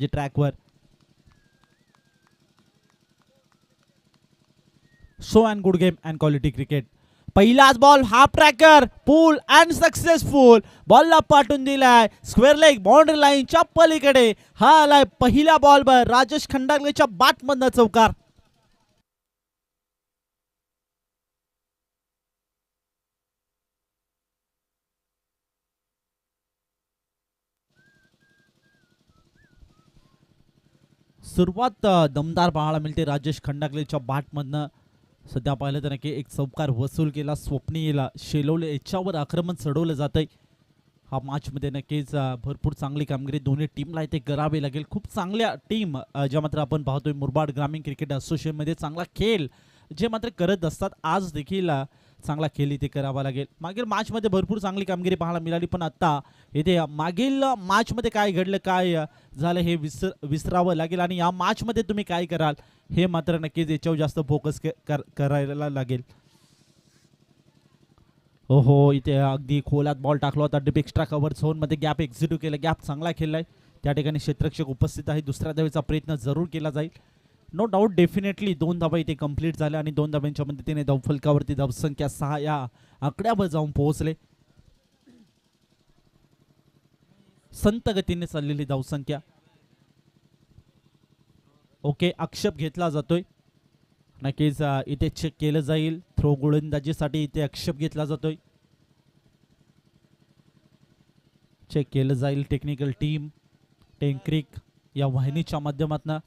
जे ट्रॅकवर show and good game and quality cricket. पहिलाच ball half tracker pull and successful. बॉलला पाठवून दिलाय स्क्वेअर लेग बाउंड्री लाईनच्या पलीकडे. हा आलाय पहिल्या बॉलवर राजेश खंडागलेच्या बॅटमधनं चौकार. सुरुवात दमदार पाहायला मिळते राजेश खंडागलेच्या बॅटमधनं. सध्या पाहिलं तर नक्की एक चौकार वसूल केला. स्वप्नीला शेलवले याच्यावर आक्रमण चढवलं जातंय. हा मॅचमध्ये नक्कीच भरपूर चांगली कामगिरी दोन्ही टीमला इथे करावी लागेल. खूप चांगल्या टीम ज्या मात्र आपण पाहतोय मुरबाड ग्रामीण क्रिकेट असोसिएशनमध्ये चांगला खेळ जे मात्र करत असतात. आज देखील चांगला खेळ इथे करावा लागेल. मागील मॅचमध्ये भरपूर चांगली कामगिरी पाहायला मिळाली, पण आता इथे मागील मॅचमध्ये काय घडलं काय झालं हे विसरावं लागेल आणि या मॅचमध्ये तुम्ही काय कराल हे मात्र नक्कीच याच्यावर जास्त फोकस करायला लागेल. हो इथे अगदी खोलात बॉल टाकला होता. डीप एक्स्ट्रा कव्हर झोनमध्ये गॅप एक्झिक्यूट केला. गॅप चांगला खेळलाय. त्या ठिकाणी क्षेत्ररक्षक उपस्थित आहे. दुसऱ्या धावेचा प्रयत्न जरूर केला जाईल. नो डाऊट डेफिनेटली 2 धावा इथे कंप्लीट झाल्या आणि 2 धाव्यांच्या मदतीने धावफलकावरती धावसंख्या 6 या आकड्यावर जाऊन पोहोचले. संत गतीने चाललेली धावसंख्या. ओके आक्षेप घेतला जातोय. नक्कीच इथे चेक केलं जाईल. थ्रो गोलंदाजीसाठी इथे आक्षेप घेतला जातोय. चेक केलं जाईल टेक्निकल टीम टेंक्रिक या वाहिनीच्या माध्यमातून.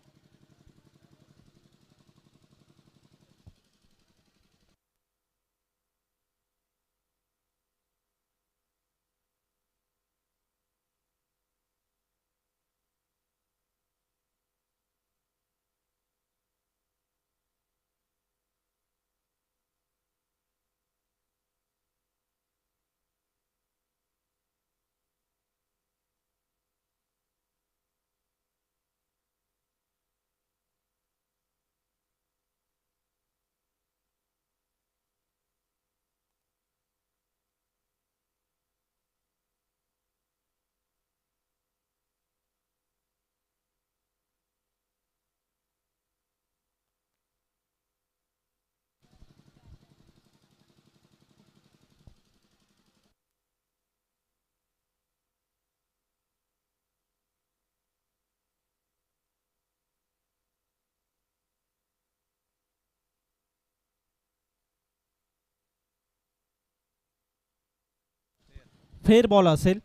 फेर बॉल असेल.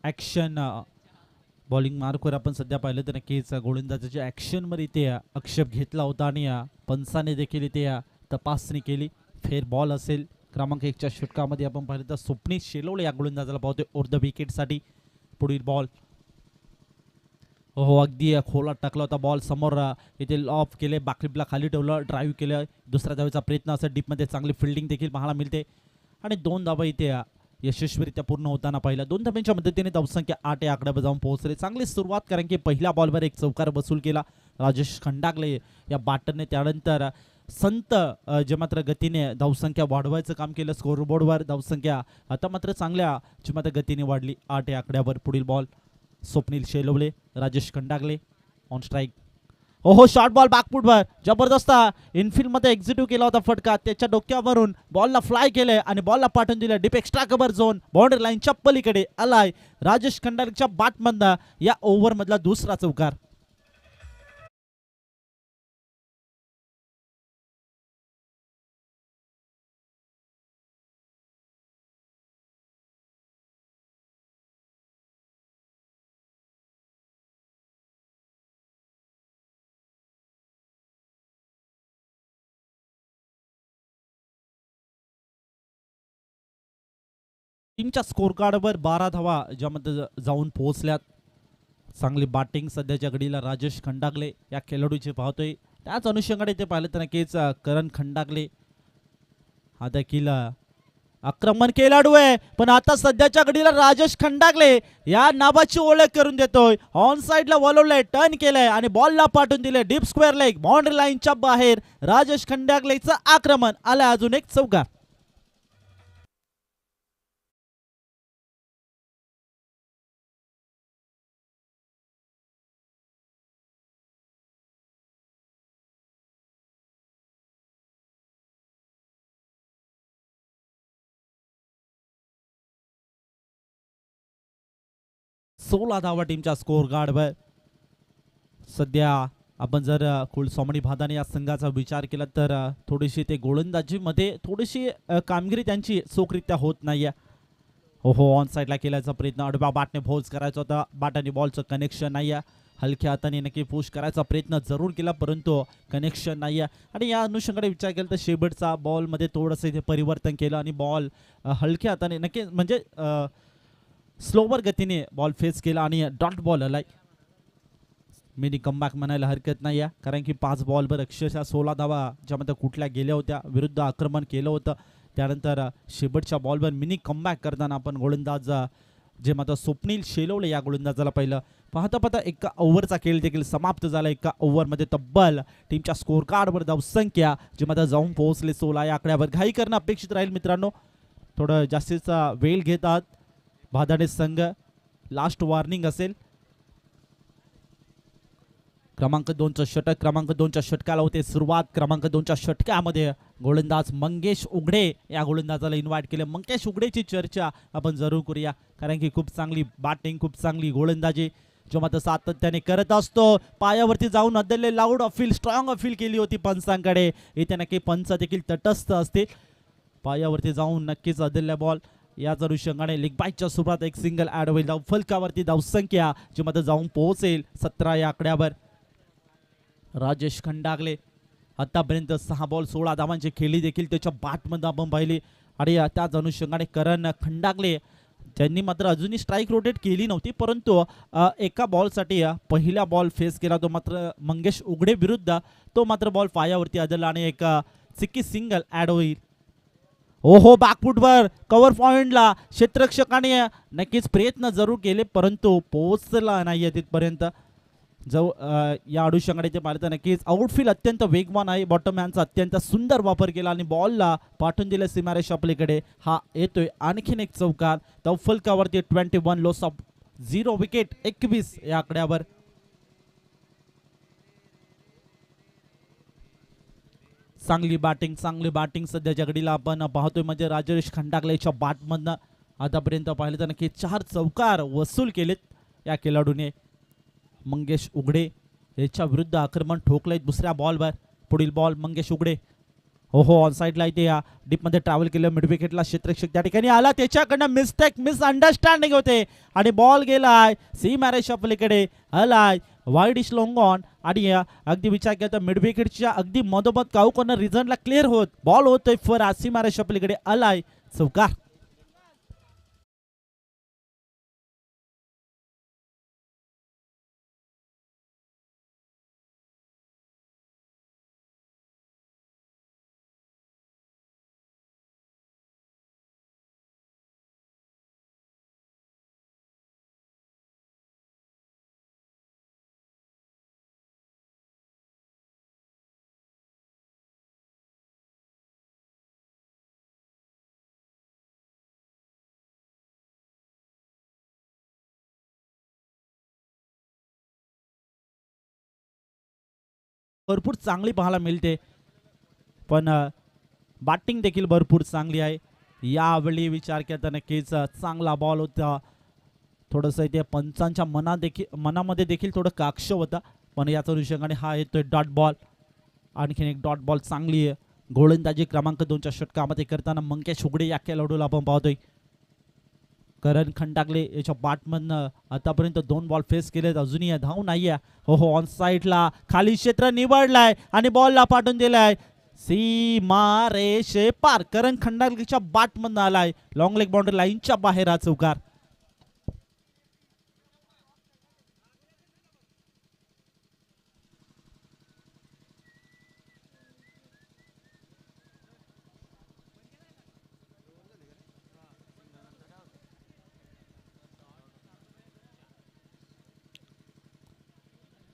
ऍक्शन बॉलिंग मार्कवर आपण सध्या पाहिलं तर नक्कीच गोलंदाजाच्या ऍक्शनवर इथे आक्षेप घेतला होता आणि पंचाने देखील इथे तपासणी केली. फेर बॉल असेल. क्रमांक 1च्या षटकामध्ये आपण पाहिलं तर स्वप्नील शेलवले या गोलंदाजाला पाहतोय अर्ध विकेटसाठी. पुढील बॉल हो अगदी खोलात टाकला होता बॉल. समोर इथे ऑफ केले. बाकलिपला खाली ठेवलं. ड्राईव्ह केलं. दुसऱ्या धावेचा प्रयत्न असेल. डीपमध्ये चांगली फिल्डिंग देखील पाहायला मिळते आणि 2 धावा इथे यशस्वीरित्या पूर्ण होताना पाहिला. 2 धाब्यांच्या मदतीने धावसंख्या 8 या आकड्यावर जाऊन पोहोचले. चांगली सुरुवात कारण की पहिल्या बॉलवर एक चौकार वसूल केला राजेश खंडागले या बॅटरने. त्यानंतर संत जे मात्र गतीने धावसंख्या वाढवायचं काम केलं. स्कोरबोर्डवर धावसंख्या आता मात्र चांगल्या जी मात्र गतीने वाढली 8 या आकड्यावर. पुढील ball Swapnil Shelavale Rajesh Khandagale on strike. हो शॉर्ट बॉल बॅकफुटवर जबरदस्त इनफिल्ड मध्ये एक्झिक्यूट केला होता फटका. त्याच्या डोक्यावरून बॉलला फ्लाय केलंय आणि बॉलला पाठवून दिलं deep extra cover zone boundary लाईनच्या पलीकडे. आलाय राजेश खंडागलेच्या बॅटमधनं या ओव्हर मधला दुसरा चौकार. टीमच्या स्कोर कार्डवर 12 धावा ज्यामध्ये जाऊन पोहोचल्यात. चांगली बॅटिंग सध्याच्या घडीला राजेश खंडागले या खेळाडूची पाहतोय. त्याच अनुषंगाने ते पाहिलं तर नक्कीच करण खंडागले हा देखील आक्रमण खेळाडू आहे, पण आता सध्याच्या घडीला राजेश खंडागले या नावाची ओळख करून देतोय. ऑन साइडला वळवलंय, टर्न केलंय आणि बॉलला पाठवून दिले डीप स्क्वेअर लेग बाउंड्री लाईनच्या बाहेर. राजेश खंडागलेचं आक्रमण आलं. अजून एक चौकार. 16 धावा टीमच्या स्कोअर गार्डवर. सध्या आपण जर कुलस्वामिनी भादाने या संघाचा विचार केला तर थोडीशी ते गोलंदाजीमध्ये थोडीशी कामगिरी त्यांची चोखरित्या होत नाहीये. हो ऑन साईडला केल्याचा प्रयत्न, आडव्या बॅटने फोर्स करायचा होता, बॅट बॉलचं कनेक्शन नाही आहे. हलक्या हाताने नक्की पुश करायचा प्रयत्न जरूर केला परंतु कनेक्शन नाही आहे. आणि या अनुषंगाने विचार केला तर शेवटचा बॉलमध्ये थोडंसं इथे परिवर्तन केलं आणि बॉल हलक्या हाताने नक्की म्हणजे स्लोवर गतीने बॉल फेस केला आणि डॉट बॉल आलाय. मिनी कमबॅक म्हणायला हरकत नाही आहे कारण की 5 बॉलवर अक्षरशः 16 धावा ज्यामध्ये कुठल्या गेल्या होत्या, विरुद्ध आक्रमण केलं होतं. त्यानंतर शेवटच्या बॉलवर मिनी कमबॅक करताना आपण गोलंदाज जे मात्र स्वप्नील शेलवले या गोलंदाजाला पाहिलं. पाहता पाहता एका ओव्हरचा खेळ देखील समाप्त झाला. एका ओव्हरमध्ये तब्बल टीमच्या स्कोअर कार्डवर धावसंख्या जे मात्र जाऊन पोहोचले 16 या आकड्यावर. घाई करणं अपेक्षित राहील मित्रांनो, थोडं जास्तीचा वेळ घेतात भादाडे संघ. लास्ट वॉर्निंग असेल. क्रमांक 2चं षटक, क्रमांक 2च्या षटकाला होते सुरुवात. क्रमांक 2च्या षटकामध्ये गोलंदाज मंगेश उघडे या गोलंदाजाला इन्व्हाइट केले. मंगेश उघडेची चर्चा आपण जरूर करूया कारण की खूप चांगली बॅटिंग, खूप चांगली गोलंदाजी जो मात्र सातत्याने करत असतो. पायावरती जाऊन अदल्ले लाऊड अपील, स्ट्रॉंग अपील केली होती पंचांकडे. इथे नक्की पंच देखील तटस्थ असतील. पायावरती जाऊन नक्कीच अदल्य बॉल याच अनुषंगाने लेग बाईटच्या सुरुवात एक सिंगल ऍड होईल. फलकावरती धावसंख्या जी मात्र जाऊन पोहोचेल 17 या आकड्यावर. राजेश खंडागले आतापर्यंत 6 बॉल 16 धावांची खेळी देखील त्याच्या बॅटमध्ये आपण पाहिली. आणि त्याच अनुषंगाने करण खंडागले त्यांनी मात्र अजूनही स्ट्राईक रोटेट केली नव्हती परंतु एका बॉलसाठी पहिला बॉल फेस केला तो मात्र मंगेश उघडे विरुद्ध. तो मात्र बॉल पायावरती आदळला आणि एक सिक्की सिंगल ऍड होईल. ओहो बॅकफुटवर कव्हर पॉइंटला क्षेत्ररक्षकाने नक्कीच प्रयत्न जरूर केले परंतु पोहोचला नाही तिथपर्यंत. जो या अनुषंगाने ते पाहिलं तर नक्कीच आउटफील्ड अत्यंत वेगवान आहे. बॉटममॅनचा अत्यंत सुंदर वापर केला आणि बॉलला पाठवून दिलं सीमारेषा आपल्याकडे. हा येतोय आणखीन एक चौकार. फलकावरती 21 लॉस ऑफ 0 विकेट 21 या आकड्यावर. चांगली बॅटिंग सध्याच्या घडीला आपण पाहतोय म्हणजे राजेश खंडागलेच्या बॅटमधनं आतापर्यंत पाहिलं तर नक्की 4 चौकार वसूल केलेत या खेळाडूने. मंगेश उघडे याच्या विरुद्ध आक्रमण ठोकलंय दुसऱ्या बॉलवर. पुढील बॉल मंगेश उघडे. हो ऑन साईडला इथे या डीपमध्ये ट्रॅव्हल केलं. मिड विकेटला क्षेत्ररक्षक त्या ठिकाणी आला, त्याच्याकडनं मिसअंडरस्टँडिंग होते आणि बॉल गेलाय सीमारेषा पलीकडे आलाय वाईड इश लॉंग ऑन. आणि अगदी विचार केला तर मिड विकेटच्या अगदी मधोमध काऊ कॉर्नर रिझनला क्लिअर होत बॉल होतोय फर सीमारेषा पलीकडे आलाय चौकार. भरपूर चांगली पाहायला मिळते पण बॅटिंग देखील भरपूर चांगली आहे. यावेळी विचार केला तर नक्कीच चांगला बॉल होता. थोडंसं इथे पंचांच्या मनामध्ये देखील थोडं काक्ष होता पण याच अनुषंगाने हा येतोय डॉट बॉल. आणखीन एक डॉट बॉल. चांगली गोलंदाजी क्रमांक 2च्या षटकामध्ये करताना मंगेश उघडे या खेळाडूला आपण पाहतोय. करण खंडागले याच्या बॅटमधनं आतापर्यंत 2 बॉल फेस केलेत, अजूनही धाव नाहीये. हो ऑन साईडला खाली क्षेत्र निवडलाय आणि बॉलला पाठवून दिलाय सीमा रेषे पार. करण खंडागलेच्या बॅटमधनं आलाय लॉंग लेग बाउंड्री लाईनच्या बाहेर हा चौकार.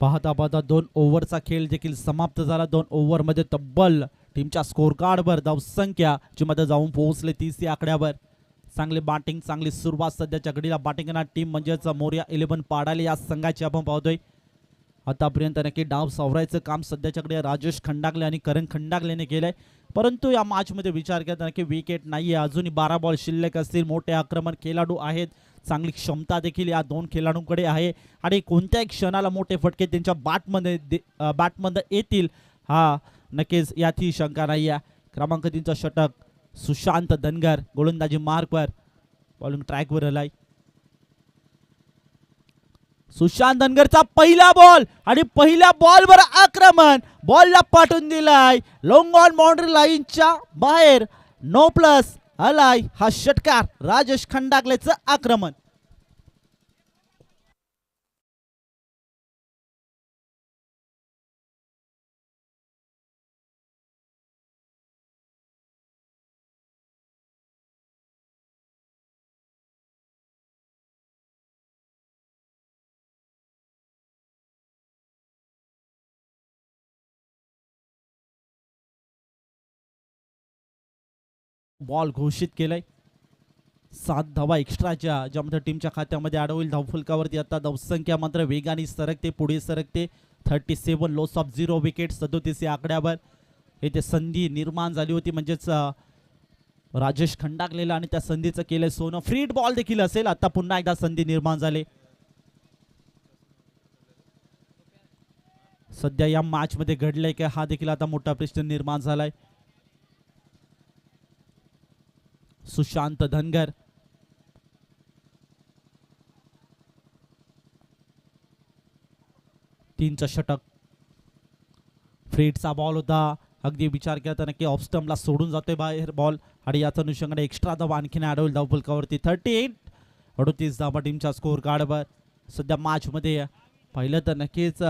पाहता पाहता 2 ओव्हरचा खेळ देखील समाप्त झाला. 2 ओव्हरमध्ये तब्बल टीमच्या स्कोअर कार्डवर धावसंख्या जी मध्ये जाऊन पोहोचले 30 या आकड्यावर. चांगली बॅटिंग, चांगली सुरुवात सध्याच्या घडीला बॅटिंग करणारी टीम म्हणजेच मोरिया 11 पाडाले या संघाची आपण पाहतोय. आतापर्यंत नक्की डाव सावरायचं काम सध्याच्याकडे राजेश खंडागले आणि करण खंडागलेने केलंय परंतु या मॅचमध्ये विचार केला नक्की विकेट नाहीये. अजूनही 12 बॉल शिल्लक असतील. मोठे आक्रमण खेळाडू आहेत. चांगली क्षमता देखील या दोन खेळाडूंकडे आहे आणि कोणत्याही क्षणाला मोठे फटके त्यांच्या बॅटमध्ये येतील हा नक्कीच याची शंका नाही आहे. क्रमांक 3चं षटक सुशांत धनगर गोलंदाजी मार्कवर बॉलिंग ट्रॅकवर आलाय. सुशांत धनगरचा पहिला बॉल आणि पहिल्या बॉलवर आक्रमण बॉलला पाठवून दिलाय लॉंग ऑन बाउंड्री लाईनच्या बाहेर. नो प्लस आलाय हा षटकार राजेश खंडागलेचं आक्रमण. बॉल घोषित केलाय 7 धावा एक्स्ट्राच्या ज्यामध्ये टीमच्या खात्यामध्ये अडवईल. धावफलकावरती आता धावसंख्या मात्र वेगाने सरकते पुढे सरकते. 37 लॉस ऑफ 0 विकेट 37 या आकड्यावर येथे संधी निर्माण झाली होती म्हणजेच राजेश खंडागलेला आणि त्या संधीचं केलंय सोनं. फ्रीड बॉल देखील असेल. आता पुन्हा एकदा संधी निर्माण झाली. सध्या या मॅच मध्ये घडलंय की हा देखील आता मोठा प्रश्न निर्माण झालाय. सुशांत धनगर तीनचं षटक फ्रीडचा बॉल होता. अगदी विचार केला तर नक्की ऑफ स्टंपला सोडून जातोय बाहेर बॉल आणि याचा अनुषंगाने एक्स्ट्रा धावा आणखीन ॲड होईल धावफलकावरती. 38 धावा टीमच्या स्कोअर कार्डवर. सध्या मॅच मध्ये पाहिलं तर नक्कीच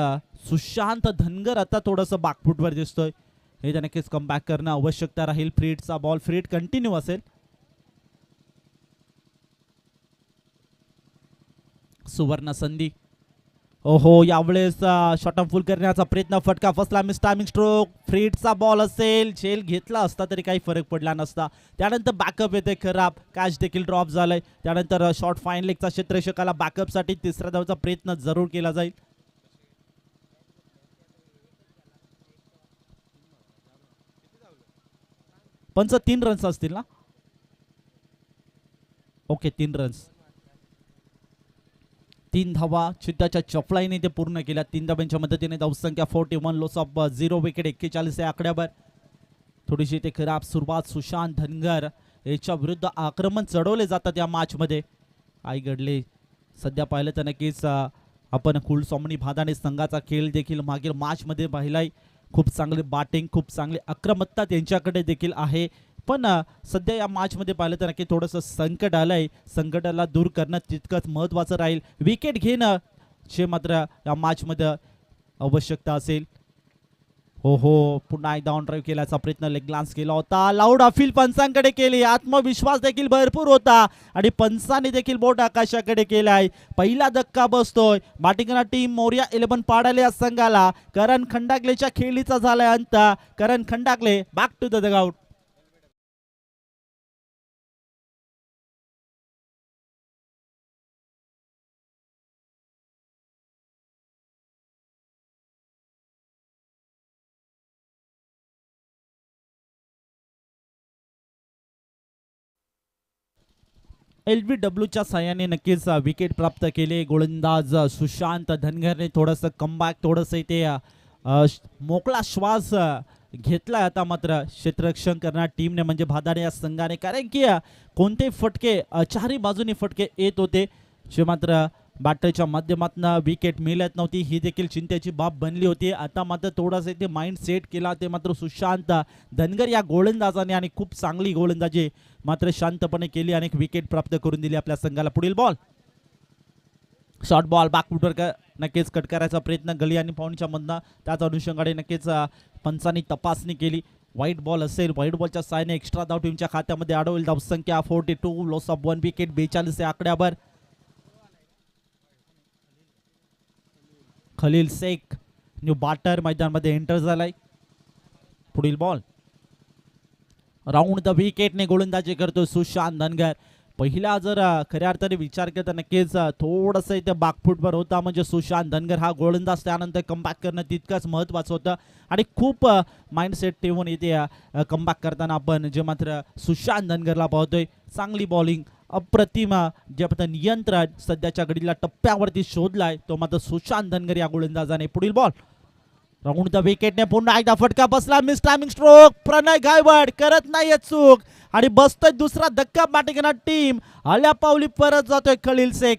सुशांत धनगर आता थोडंसं बॅकफुटवर दिसतोय. हे तर नक्कीच कमबॅक करणं आवश्यकता राहील. फ्रीडचा बॉल फ्रीड कंटिन्यू असेल. सुवर्ण संधी. ओहो यावेळेस शॉट फुल करण्याचा प्रयत्न फटका फसला. Miss timing stroke. फ्रीडचा बॉल असेल झेल घेतला असता तरी काही फरक पडला नसता. त्यानंतर बॅकअप येते खराब. कॅच देखील ड्रॉप झालाय. त्यानंतर शॉर्ट फाईन लेगचा क्षेत्ररक्षकाला बॅकअपसाठी तिसऱ्या धावचा प्रयत्न जरूर केला जाईल. पंच 3 रन्स असतील ना. Okay 3 runs. 3 धावा चित्ताच्या चपलाईने ते पूर्ण केल्या. 3 धावांच्या मदतीने धावसंख्या 41 लॉस ऑफ 0 विकेट 41 या आकड्यावर. थोडीशी ते खराब सुरुवात सुशांत धनगर याच्या विरुद्ध आक्रमण चढवले जातात या मॅच मध्ये. आई घडले सध्या पाहिलं तर नक्कीच आपण कुलस्वामिनी भादाने संघाचा खेळ देखील मागील मॅच मध्ये पाहिलाय. खूप चांगली बॅटिंग खूप चांगली आक्रमकता त्यांच्याकडे देखील आहे. पण सध्या या मॅच मध्ये पाहिलं तर नक्की थोडंसं संकट आलंय. संकटाला दूर करणं तितकंच महत्त्वाचं राहील. विकेट घेणं जे मात्र या मॅच मध्ये आवश्यकता असेल. हो हो पुन्हा एकदा ऑन ड्राईव्ह केल्याचा प्रयत्न लेग ग्लान्स केला होता. लाऊड अपील पंचांकडे केली. आत्मविश्वास देखील भरपूर होता आणि पंचांनी देखील बोट आकाशाकडे केलाय. पहिला धक्का बसतोय बॅटिंग टीम मोर्या 11 पाडाले या संघाला. करण खंडागलेच्या खेळीचा झालाय अंत. Karan Khandagale back to the dugout. LBWच्या साहाय्याने नक्कीच विकेट प्राप्त केले. गोलंदाज सुशांत धनगरने थोडंसं कमबॅक थोडंसं ते मोकळा श्वास घेतला. आता मात्र क्षेत्ररक्षण करणार टीमने म्हणजे भादाने या संघाने. कारण की कोणते फटके चारही बाजूनी फटके येत होते जे मात्र बॅटरच्या माध्यमातून विकेट मिळत नव्हती. ही देखील चिंतेची बाब बनली होती. आता मात्र थोडासा ते माइंड सेट केला ते मात्र सुशांत धनगर या गोलंदाजाने आणि खूप चांगली गोलंदाजी मात्र शांतपणे केली आणि विकेट प्राप्त करून दिली आपल्या संघाला. पुढील बॉल शॉर्ट बॉल बॅकफुटवर नक्कीच कट करायचा प्रयत्न गली आणि पाऊंडच्या मधनं. त्याच अनुषंगाने नक्कीच पंचांनी तपासणी केली. व्हाईट बॉल असेल. व्हाईट बॉलच्या साहाय्याने एक्स्ट्रा धाव टीमच्या खात्यामध्ये अडवली. धावसंख्या 42 लॉस ऑफ 1 विकेट 42 या आकड्यावर. खलील शेख न्यू बॅटर मैदानामध्ये एंटर झालाय. पुढील बॉल राऊंड द विकेटने गोलंदाजी करतो सुशांत धनगर. पहिला जर खऱ्या अर्थाने विचार केला तर नक्कीच थोडंसं इथे बॅकफुटवर होता म्हणजे सुशांत धनगर हा गोलंदाज. त्यानंतर कमबॅक करणं तितकंच महत्त्वाचं होतं आणि खूप माइंडसेट ठेवून इथे कमबॅक करताना आपण जे मात्र सुशांत धनगरला पाहतोय. चांगली बॉलिंग अप्रतिम जे आता नियंत्रण सध्याच्या घडीला टप्प्यावरती शोधलाय तो मात्र सुशांत धनगर या गोलंदाजाने. पुढील बॉल राऊंड द विकेटने पुन्हा एकदा फटका बसला. Miss timing stroke. Pranay Gaikwad करत नाहीये चूक आणि बसतोय दुसरा धक्का. बॅटिंग टीम आल्या पावली परत जातोय खलील शेख.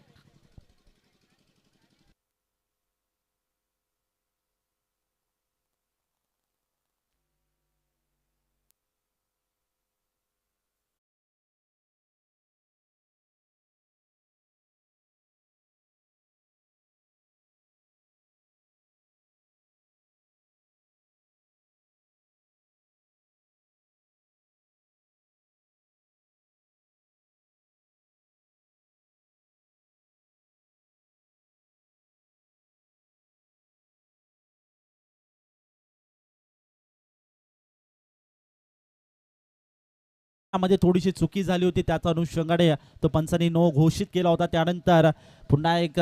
मध्ये थोडीशी चुकी झाली होती त्याचा अनुषंगाने तो पंचांनी नो घोषित केला होता. त्यानंतर पुन्हा एक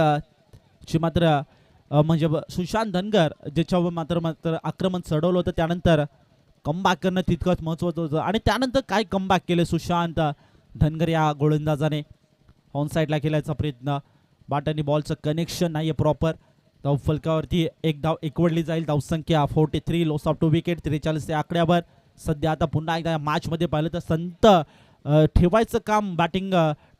मात्र म्हणजे सुशांत धनगर ज्याच्यावर मात्र मात्र आक्रमण चढवलं होतं. त्यानंतर कमबॅक करणं तितकंच महत्त्वाचं होतं आणि त्यानंतर काय कमबॅक केले सुशांत धनगर या गोलंदाजाने. ऑन साईडला केल्याचा प्रयत्न. बॅट बॉलचं कनेक्शन नाहीये प्रॉपर. धाव फलकावरती एक धाव एकवडली जाईल. धावसंख्या 43. लॉस ऑफ 2 विकेट 43 या आकड्यावर. सध्या आता पुन्हा एकदा मॅच मध्ये पाहिलं तर संत ठेवायचं काम बॅटिंग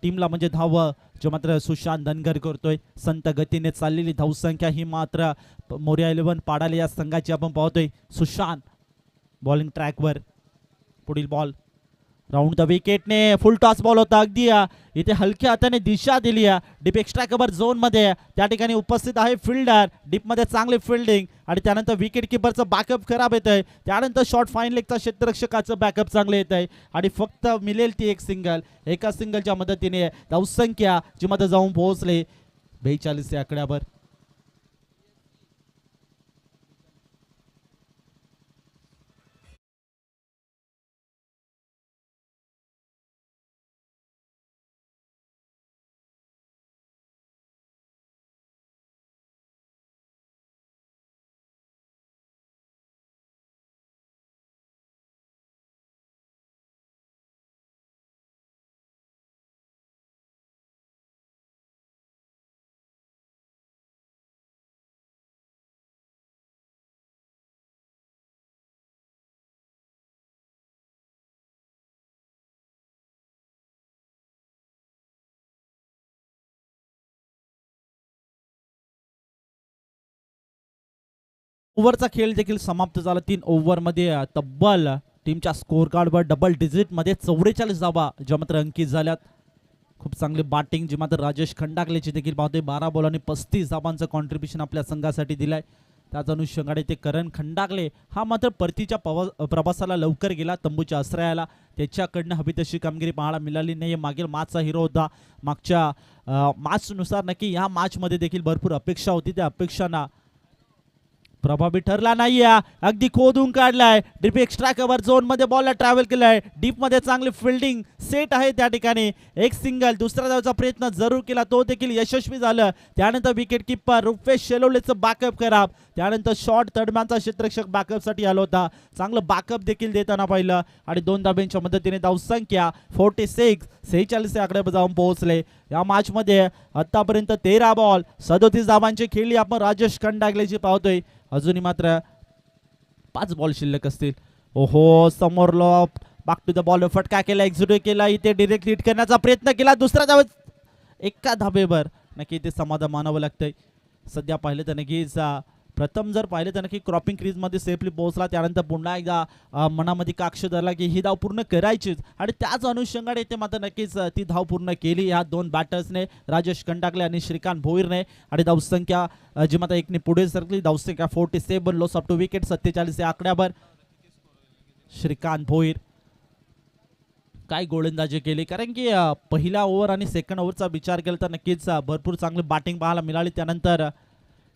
टीमला म्हणजे धाव जो मात्र सुशांत धनगर करतोय. संत गतीने चाललेली धावसंख्या ही मात्र मोर्या 11 पाडाले या संघाची आपण पाहतोय. सुशांत बॉलिंग ट्रॅकवर. पुढील बॉल राऊंड द विकेटने फुल टॉस बॉल होता. अगदी इथे हलक्या हाताने दिशा दिली. डीप एक्स्ट्रा कव्हर झोन मध्ये त्या ठिकाणी उपस्थित आहे फिल्डर. डीप मध्ये चांगली फिल्डिंग आणि त्यानंतर विकेट किपरचं बॅकअप खराब येत आहे. त्यानंतर शॉर्ट फाईन लेगचा क्षेत्ररक्षकाचं बॅकअप चांगलं येत आहे आणि फक्त मिळेल ती एक सिंगल. एका सिंगलच्या मदतीने धावसंख्या जी मध्ये जाऊन पोहोचले 42 या आकड्यावर. ओव्हरचा खेळ देखील समाप्त झाला. 3 ओव्हरमध्ये तब्बल टीमच्या स्कोर कार्डवर डबल डिजिटमध्ये 44 धावा ज्या मात्र अंकित झाल्यात. खूप चांगली बॅटिंग जी मात्र राजेश खंडागलेची देखील पाहतोय. 12 बॉल आणि 35 धावांचं कॉन्ट्रीब्युशन आपल्या संघासाठी दिलंय. त्याच अनुषंगाने ते करण खंडागले हा मात्र परतीच्या प्रवासाला लवकर गेला तंबूच्या आश्रयाला. त्याच्याकडनं हवी तशी कामगिरी पाहायला मिळाली नाही. मागील मॅचचा हिरो होता. मागच्या मॅचनुसार नक्की या मॅचमध्ये देखील भरपूर अपेक्षा होती. त्या अपेक्षांना प्रभावी ठरला नाहीये. अगदी खोदून काढलाय. डीप एक्स्ट्रा कव्हर झोन मध्ये बॉलला ट्रॅव्हल केलाय. डीप मध्ये चांगली फिल्डिंग सेट आहे त्या ठिकाणी. एक सिंगल. दुसऱ्या धावचा प्रयत्न जरूर केला तो देखील यशस्वी झालं. त्यानंतर विकेट किपर रुपेश शेलोलेचं बॅकअप खराब. त्यानंतर शॉर्ट तडम्यांचा क्षेत्ररक्षक बॅकअप साठी आला होता. चांगलं बॅकअप देखील देताना पाहिलं आणि 2 धाब्यांच्या मदतीने धावसंख्या 46 आकड्यावर जाऊन पोहोचले. या मॅच मध्ये आतापर्यंत 13 बॉल 37 धावांची खेळली आपण राजेश खंडागलेची पाहतोय. अजूनही मात्र 5 बॉल शिल्लक असतील. ओहो समोर lob back to the ball फटका केला. एक्झिक्यूट केला. इथे डिरेक्ट हिट करण्याचा प्रयत्न केला. दुसऱ्या धावेत एका धाबेवर नक्की ते समाधान मानावं लागतंय. सध्या पाहिलं तर नक्कीच प्रथम जर पाहिलं तर नक्की क्रॉपिंग क्रीज मध्ये सेफली पोहोचला. त्यानंतर पुन्हा एकदा मनामध्ये काक्ष धरला की ही धाव पूर्ण करायचीच आणि त्याच अनुषंगाने ते मात्र नक्कीच ती धाव पूर्ण केली या 2 बॅटर्सने राजेश खंडागले आणि श्रीकांत भोईरने. आणि धावसंख्या जी मात्र एकने पुढे सरकली. धावसंख्या 47. लॉस ऑफ 2 विकेट 47 या आकड्यावर. श्रीकांत भोईर काय गोलंदाजी केली. कारण की पहिला ओव्हर आणि सेकंड ओव्हरचा विचार केला तर नक्कीच भरपूर चांगली बॅटिंग पाहायला मिळाली. त्यानंतर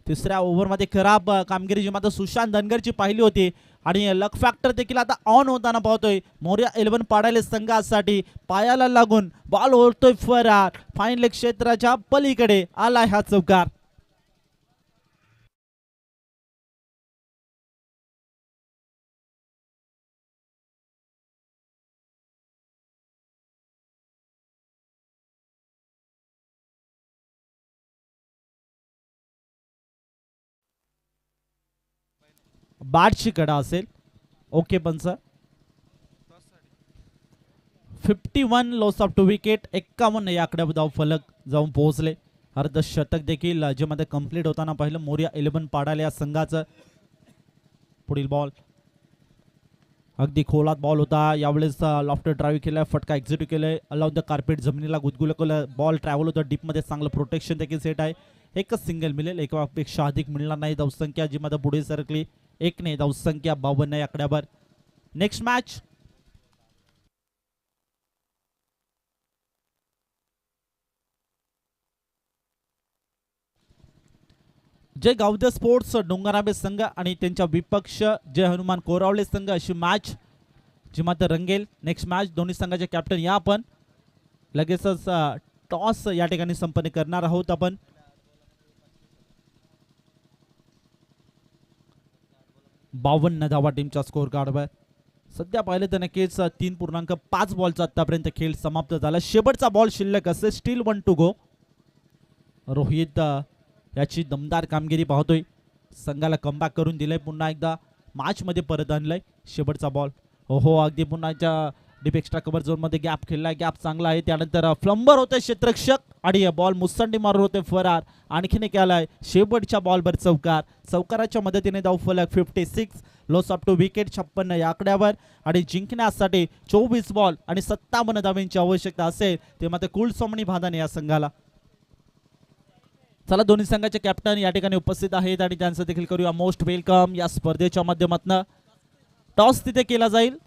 तिसऱ्या ओव्हरमध्ये खराब कामगिरी जी मात्र सुशांत धनगरची पाहिली होती आणि लक फॅक्टर देखील आता ऑन होताना पाहतोय. मोर्या 11 पाडाले संघासाठी पायाला लागून बॉल ओढतोय फरार. फाईन लेग क्षेत्राच्या पलीकडे आला हा चौकार. बाटची कडा असेल. ओके पंच. 51 लॉस ऑफ 2 विकेट. 51 या आकड्यावर धाव फलक जाऊन पोहोचले. अर्धशतक देखील ज्यामध्ये कंप्लीट होताना पाहिलं मोरिया 11 पाडाले या संघाचं. पुढील बॉल अगदी खोलात बॉल होता. यावेळेस लॉफ्टर ड्राईव्ह केलाय, फटका एक्झिक्यूट केलाय. अलाउन द कार्पेट जमिनीला गुदगुल केलं. बॉल ट्रॅव्हल होतं डीपमध्ये. चांगलं प्रोटेक्शन देखील सेट आहे. एकच सिंगल मिळेल, एकापेक्षा अधिक मिळणार नाही. धावसंख्या जी मध्ये पुढे सरकली 1 ने. धावसंख्या 52 या आकड्यावर. नेक्स्ट मॅच जय गावदे स्पोर्ट्स डोंगराबे संघ आणि त्यांच्या विपक्ष जय हनुमान कोरावळे संघ अशी मॅच जी मात्र रंगेल. नेक्स्ट मॅच दोन्ही संघाचे कॅप्टन या आपण लगेचच टॉस या ठिकाणी संपन्न करणार आहोत आपण. बावन्न धावा टीमच्या स्कोर कार्डवर. सध्या पाहिलं तर नक्कीच 3.5 बॉलचा आतापर्यंत खेळ समाप्त झाला. शेवटचा बॉल शिल्लक असेल. स्टील 1 टू गो. रोहित याची दमदार कामगिरी पाहतोय. संघाला कमबॅक करून दिलंय. पुन्हा एकदा मॅच मध्ये परत आणलंय. शेवटचा बॉल हो अगदी पुन्हा डीप एक्स्ट्रा कव्हर झोन मध्ये गॅप खेळलाय. गॅप चांगला आहे. त्यानंतर फ्लंबर होते क्षेत्ररक्षक आणि बॉल मुसंडी मारून होते फरार. आणखीन एक आलाय शेवटच्या बॉलवर चौकार. चौकाराच्या मदतीने धाव फलक 56 लॉस ऑफ 2 विकेट 56 या आकड्यावर. आणि जिंकण्यासाठी 24 बॉल आणि 57 धावांची आवश्यकता असेल ते मात्र कुलसोमणी भादाने या संघाला. चला दोन्ही संघाचे कॅप्टन या ठिकाणी उपस्थित आहेत आणि त्यांचं देखील करूया मोस्ट वेलकम या स्पर्धेच्या माध्यमातून. टॉस तिथे केला जाईल.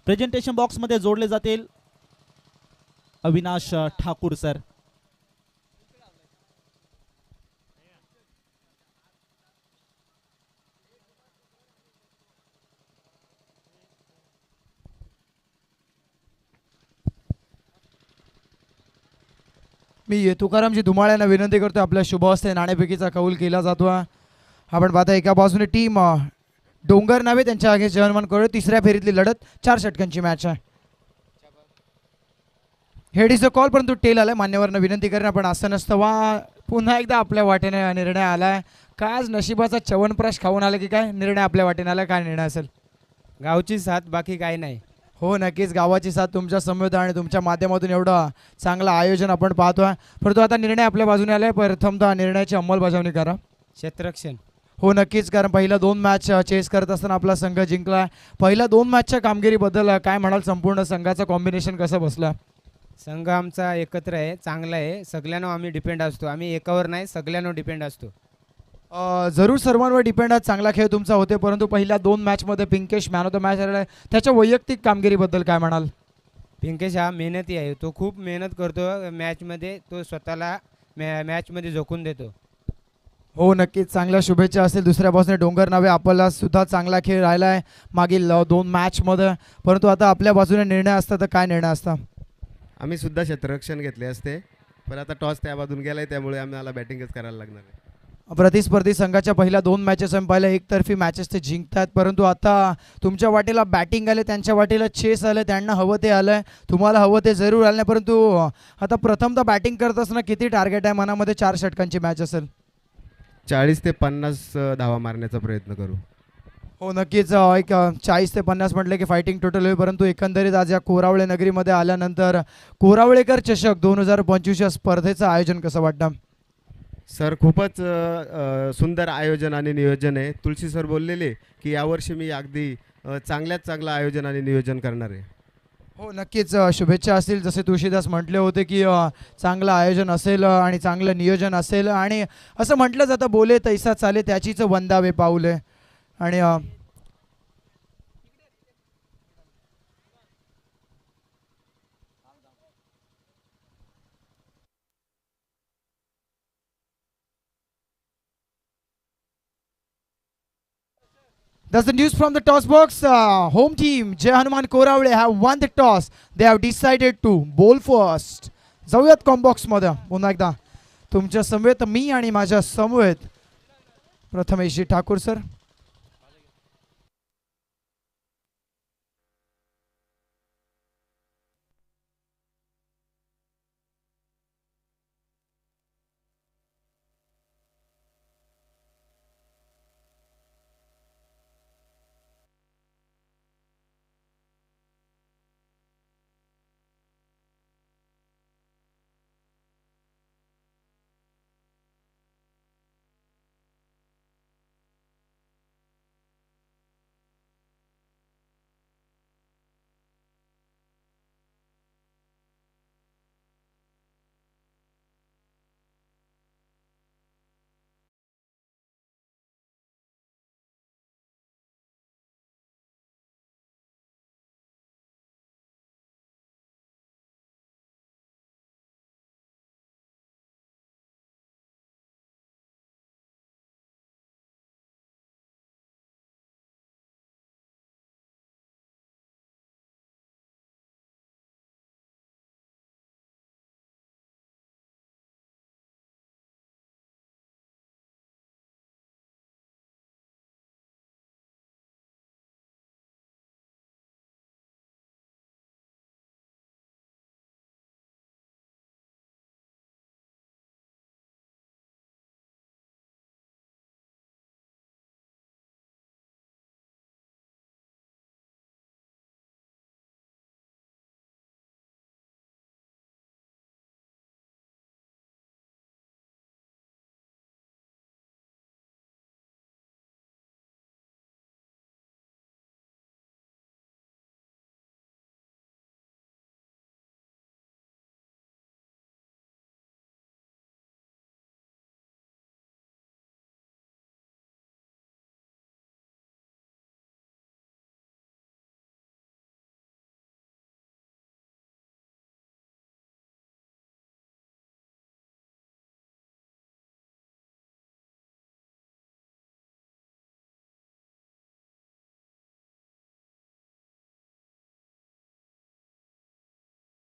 प्रेझेंटेशन बॉक्स मध्ये जोडले जातील अविनाश ठाकूर सर. मी तुकारामजी धुमाळ्यांना विनंती करतो आपल्या शुभहस्ते नाणेफेकीचा कौल केला जातो. आपण पाहता एका बाजूने टीम डोंगर नावे त्यांच्या आगे जयहनुमान कोरावळे. तिसऱ्या फेरीतली लढत 4 षटकांची मॅच आहे. हेड इज अ कॉल परंतु टेल आलाय. मान्यवरांना विनंती करेन आपण असं नसतं वा पुन्हा एकदा आपल्या वाटेने निर्णय आलाय. काय आज नशिबाचा च्यवनप्राश खाऊन आला की काय निर्णय आपल्या वाटेने आला. काय निर्णय असेल. गावची साथ बाकी काही नाही. हो नक्कीच गावाची साथ तुमच्या समवेत आणि तुमच्या माध्यमातून एवढं चांगलं आयोजन आपण पाहतोय. परंतु आता निर्णय आपल्या बाजूने आलाय. प्रथमतः निर्णयाची अंमलबजावणी करा. क्षेत्ररक्षण हो नक्कीच कारण पहिल्या 2 मॅच चेस करत असताना आपला संघ जिंकला. पहिल्या 2 मॅचच्या कामगिरीबद्दल काय म्हणाल. संपूर्ण संघाचं कॉम्बिनेशन कसं बसलं. संघ आमचा एकत्र आहे, चांगला आहे. सगळ्यांना आम्ही डिपेंड असतो. आम्ही एकावर नाही सगळ्यांवर डिपेंड असतो. जरूर सर्वांवर डिपेंड आहे. चांगला खेळ तुमचा होते परंतु पहिल्या 2 मॅचमध्ये Pinkesh man of the match आलेला आहे. त्याच्या वैयक्तिक कामगिरीबद्दल काय म्हणाल. पिंकेश हा मेहनती आहे. तो खूप मेहनत करतो मॅचमध्ये. तो स्वतःला मॅचमध्ये झोकून देतो. हो नक्कीच चांगल्या शुभेच्छा असतील. दुसऱ्या बाजूने डोंगर नावे आपला सुद्धा चांगला खेळ राहिला आहे मागील 2 मॅचमध्ये. परंतु आता आपल्या बाजूने निर्णय असता तर काय निर्णय असता. आम्ही सुद्धा क्षेत्ररक्षण घेतले असते पण आता टॉस त्या बाजून गेलाय त्यामुळे आम्हाला बॅटिंगच करायला लागणार आहे. प्रतिस्पर्धी संघाच्या पहिल्या 2 मॅचेस आम्ही पाहिल्या एकतर्फी मॅचेस ते जिंकतात. परंतु आता तुमच्या वाटेला बॅटिंग आले, त्यांच्या वाटेला चेस आलं. त्यांना हवं ते आलं, तुम्हाला हवं ते जरूर आलं नाही. परंतु आता प्रथमतः बॅटिंग करत असताना किती टार्गेट आहे मनामध्ये. 4 षटकांची मॅच असेल. 40 ते 50 धावा मारण्याचा प्रयत्न करू. हो नक्कीच एक 40 ते 50 म्हटलं की फायटिंग टोटल होईल. परंतु एकंदरीत आज या कोरावळे नगरीमध्ये आल्यानंतर कोरावळेकर चषक 2025 या स्पर्धेचं आयोजन कसं वाटतं. सर खूपच सुंदर आयोजन आणि नियोजन आहे. तुलसी सर बोललेले की यावर्षी मी अगदी चांगल्यात चांगलं आयोजन आणि नियोजन करणार आहे. हो नक्कीच शुभेच्छा असतील. जसे तुळशीदास म्हटले होते की चांगलं आयोजन असेल आणि चांगलं नियोजन असेल आणि असं म्हटलं जातं बोले तैसा चाले त्याचीच वंदावे पाऊले. आणि that's the news from the toss box. Home team Jai Hanuman Koravale have won the toss. They have decided to bowl first. जाऊयात कॉम्बॉक्स मध्ये पुन्हा एकदा तुमच्या समवेत मी आणि माझ्या समवेत प्रथमेश जी ठाकूर सर.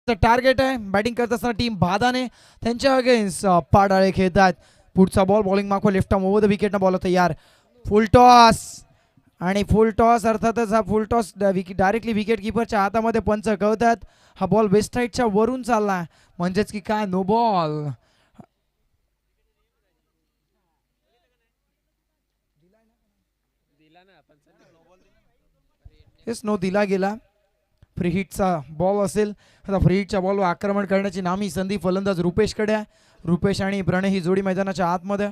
टार्गेट आहे. बॅटिंग करत असताना टीम भादाने त्यांच्या अगेन्स्ट पाडाळे खेळतात. पुढचा बॉल बॉलिंग मागवा लेफ्ट आर्म ओव्हर द विकेटनं बॉल तयार. फुल टॉस आणि फुल टॉस अर्थातच हा फुल टॉस डायरेक्टली विकेट किपरच्या हातामध्ये पंच कळतात. हा बॉल वेस्ट साईडच्या वरून चालला म्हणजेच की काय नो बॉल. हेच नो दिला गेला. फ्री हिटचा बॉल असेल. आता फ्री हिटच्या बॉलवर आक्रमण करण्याची नामी संधी फलंदाज रुपेशकडे आहे. रुपेश आणि प्रणय ही जोडी मैदानाच्या आतमध्ये.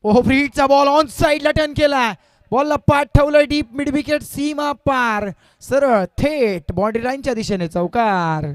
ओहो फ्री हिटचा बॉल ऑन साईडला टर्न केला. बॉलला पाठ ठेवलं डीप मिड विकेट सीमा पार सरळ थेट बाउंड्री लाईनच्या दिशेने चौकार.